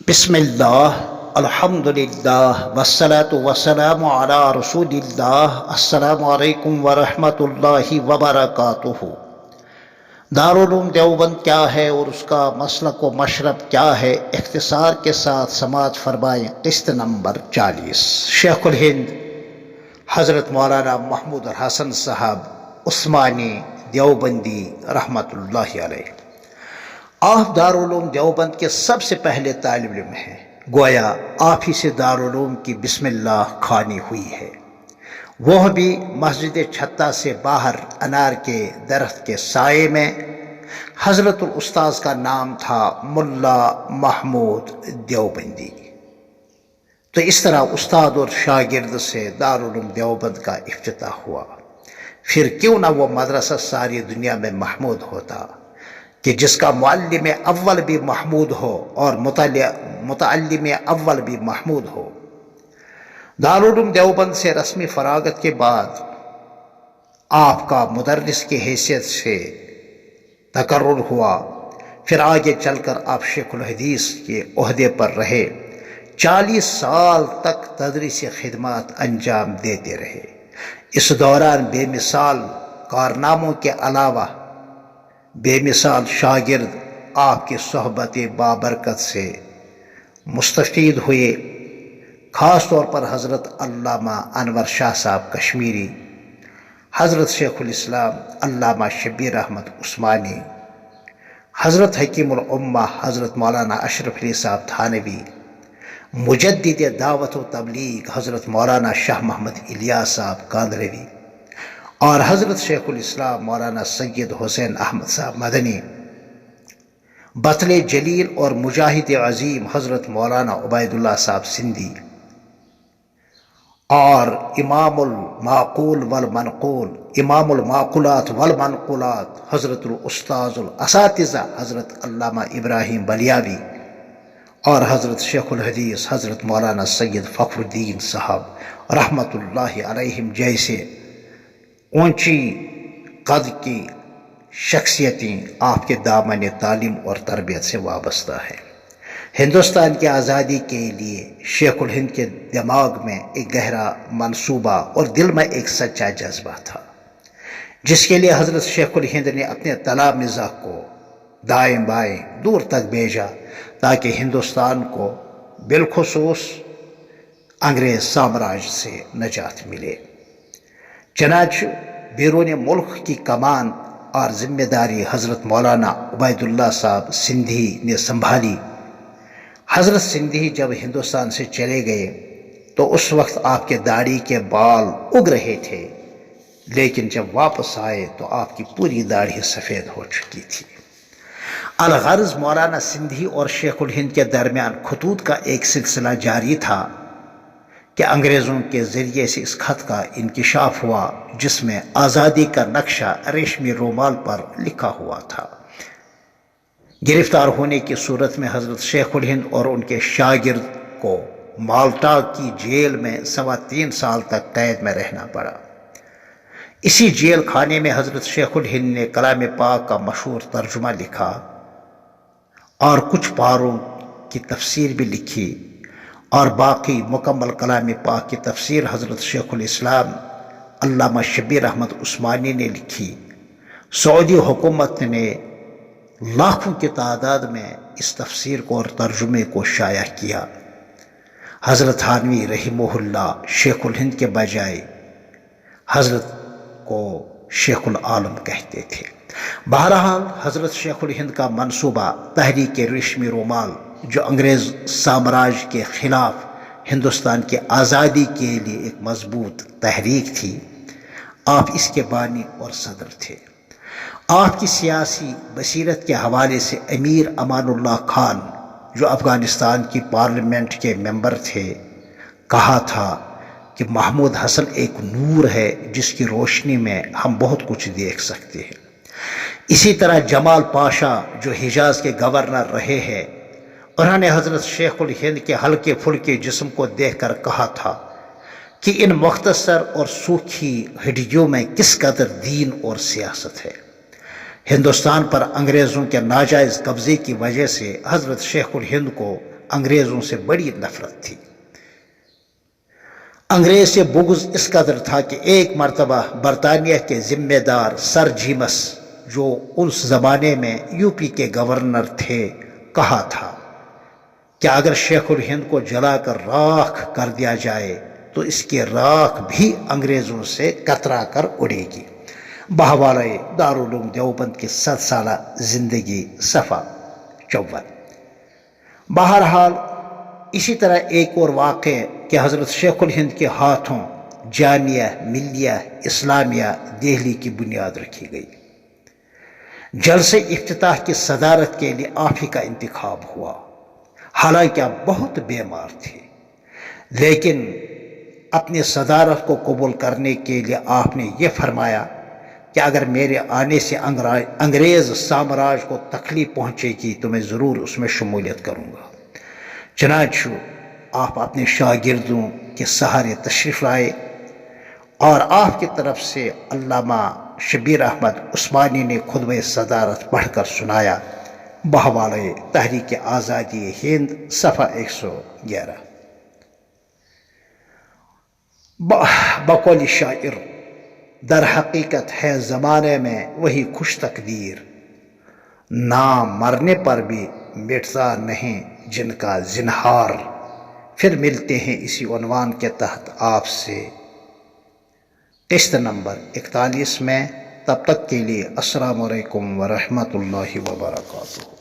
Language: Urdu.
بسم اللہ الحمدللہ والصلاة والسلام علی رسول اللہ السلام علیکم ورحمۃ اللہ وبرکاتہ۔ دارالعلوم دیوبند کیا ہے اور اس کا مسلک و مشرب کیا ہے، اختصار کے ساتھ سماعت فرمائیں قسط نمبر 40۔ شیخ الہند حضرت مولانا محمود الحسن صاحب عثمانی دیوبندی رحمۃ اللہ علیہ، آپ دارالعلوم دیوبند کے سب سے پہلے طالب علم ہیں، گویا آپ ہی سے دارالعلوم کی بسم اللہ کھانی ہوئی ہے، وہ بھی مسجد چھتہ سے باہر انار کے درخت کے سائے میں۔ حضرت الاستاذ کا نام تھا ملا محمود دیوبندی۔ تو اس طرح استاد اور شاگرد سے دارالعلوم دیوبند کا افتتاح ہوا۔ پھر کیوں نہ وہ مدرسہ ساری دنیا میں محمود ہوتا کہ جس کا معلم اول بھی محمود ہو اور متعلم اول بھی محمود ہو۔ دارالعلوم دیوبند سے رسمی فراغت کے بعد آپ کا مدرس کی حیثیت سے تقرر ہوا، پھر آگے چل کر آپ شیخ الحدیث کے عہدے پر رہے، 40 سال تک تدریسی خدمات انجام دیتے رہے۔ اس دوران بے مثال کارناموں کے علاوہ بے مثال شاگرد آپ کی صحبت بابرکت سے مستفید ہوئے، خاص طور پر حضرت علامہ انور شاہ صاحب کشمیری، حضرت شیخ الاسلام علامہ شبیر احمد عثمانی، حضرت حکیم الامہ حضرت مولانا اشرف علی صاحب تھانوی، مجدد دعوت و تبلیغ حضرت مولانا شاہ محمد الیاس صاحب کاندھلوی، اور حضرت شیخ الاسلام مولانا سید حسین احمد صاحب مدنی، بطل جلیل اور مجاہد عظیم حضرت مولانا عبید اللہ صاحب سندھی، اور امام المعقول والمنقول، امام المعقولات والمنقولات حضرت الاستاذ الاساتذہ حضرت علامہ ابراہیم بلیاوی، اور حضرت شیخ الحدیث حضرت مولانا سید فخر الدین صاحب رحمۃ اللہ علیہم جیسے اونچی قد کی شخصیتیں آپ کے دامن تعلیم اور تربیت سے وابستہ ہیں۔ ہندوستان کی آزادی کے لیے شیخ الہند کے دماغ میں ایک گہرا منصوبہ اور دل میں ایک سچا جذبہ تھا، جس کے لیے حضرت شیخ الہند نے اپنے طلاب مزاح کو دائیں بائیں دور تک بھیجا تاکہ ہندوستان کو بالخصوص انگریز سامراج سے نجات ملے۔ چنانچہ بیرون ملک کی کمان اور ذمہ داری حضرت مولانا عبید اللہ صاحب سندھی نے سنبھالی۔ حضرت سندھی جب ہندوستان سے چلے گئے تو اس وقت آپ کے داڑھی کے بال اگ رہے تھے، لیکن جب واپس آئے تو آپ کی پوری داڑھی سفید ہو چکی تھی۔ الغرض مولانا سندھی اور شیخ الہند کے درمیان خطوط کا ایک سلسلہ جاری تھا کہ انگریزوں کے ذریعے سے اس خط کا انکشاف ہوا، جس میں آزادی کا نقشہ ریشمی رومال پر لکھا ہوا تھا۔ گرفتار ہونے کی صورت میں حضرت شیخ الہند اور ان کے شاگرد کو مالٹا کی جیل میں 3.25 سال تک قید میں رہنا پڑا۔ اسی جیل خانے میں حضرت شیخ الہند نے کلام پاک کا مشہور ترجمہ لکھا اور کچھ پاروں کی تفسیر بھی لکھی، اور باقی مکمل کلام پاک کی تفسیر حضرت شیخ الاسلام علامہ شبیر احمد عثمانی نے لکھی۔ سعودی حکومت نے لاکھوں کی تعداد میں اس تفسیر کو اور ترجمے کو شائع کیا۔ حضرت تھانوی رحمہ اللہ شیخ الہند کے بجائے حضرت کو شیخ العالم کہتے تھے۔ بہرحال حضرت شیخ الہند کا منصوبہ تحریک ریشمی رومال، جو انگریز سامراج کے خلاف ہندوستان کی آزادی کے لیے ایک مضبوط تحریک تھی، آپ اس کے بانی اور صدر تھے۔ آپ کی سیاسی بصیرت کے حوالے سے امیر امان اللہ خان، جو افغانستان کی پارلیمنٹ کے ممبر تھے، کہا تھا کہ محمود حسن ایک نور ہے جس کی روشنی میں ہم بہت کچھ دیکھ سکتے ہیں۔ اسی طرح جمال پاشا، جو حجاز کے گورنر رہے ہیں، انہوں نے حضرت شیخ الہند کے ہلکے پھلکے جسم کو دیکھ کر کہا تھا کہ ان مختصر اور سوکھی ہڈیوں میں کس قدر دین اور سیاست ہے۔ ہندوستان پر انگریزوں کے ناجائز قبضے کی وجہ سے حضرت شیخ الہند کو انگریزوں سے بڑی نفرت تھی۔ انگریز سے بغض اس قدر تھا کہ ایک مرتبہ برطانیہ کے ذمہ دار سر جیمس، جو اس زمانے میں یو پی کے گورنر تھے، کہا تھا کہ اگر شیخ الہند کو جلا کر راکھ کر دیا جائے تو اس کی راکھ بھی انگریزوں سے کترا کر اڑے گی۔ بہوالۂ دارالعلوم دیوبند کی 100 سالہ زندگی، صفحہ 54۔ بہرحال اسی طرح ایک اور واقعہ کہ حضرت شیخ الہند کے ہاتھوں جامعہ ملیہ اسلامیہ دہلی کی بنیاد رکھی گئی۔ جلسہ افتتاح کی صدارت کے لیے آپ ہی کا انتخاب ہوا۔ حالانکہ آپ بہت بیمار تھے، لیکن اپنی صدارت کو قبول کرنے کے لیے آپ نے یہ فرمایا کہ اگر میرے آنے سے انگریز سامراج کو تکلیف پہنچے گی تو میں ضرور اس میں شمولیت کروں گا۔ چنانچہ آپ اپنے شاگردوں کے سہارے تشریف لائے اور آپ کی طرف سے علامہ شبیر احمد عثمانی نے خطبہ صدارت پڑھ کر سنایا۔ بہوالۂ تحریک آزادی ہند، صفحہ 111۔ بقول شاعر، در حقیقت ہے زمانے میں وہی خوش تقدیر، نام مرنے پر بھی مٹتا نہیں جن کا زنہار۔ پھر ملتے ہیں اسی عنوان کے تحت آپ سے قسط نمبر 41 میں۔ تب تک کے لیے السلام علیکم ورحمۃ اللہ وبرکاتہ۔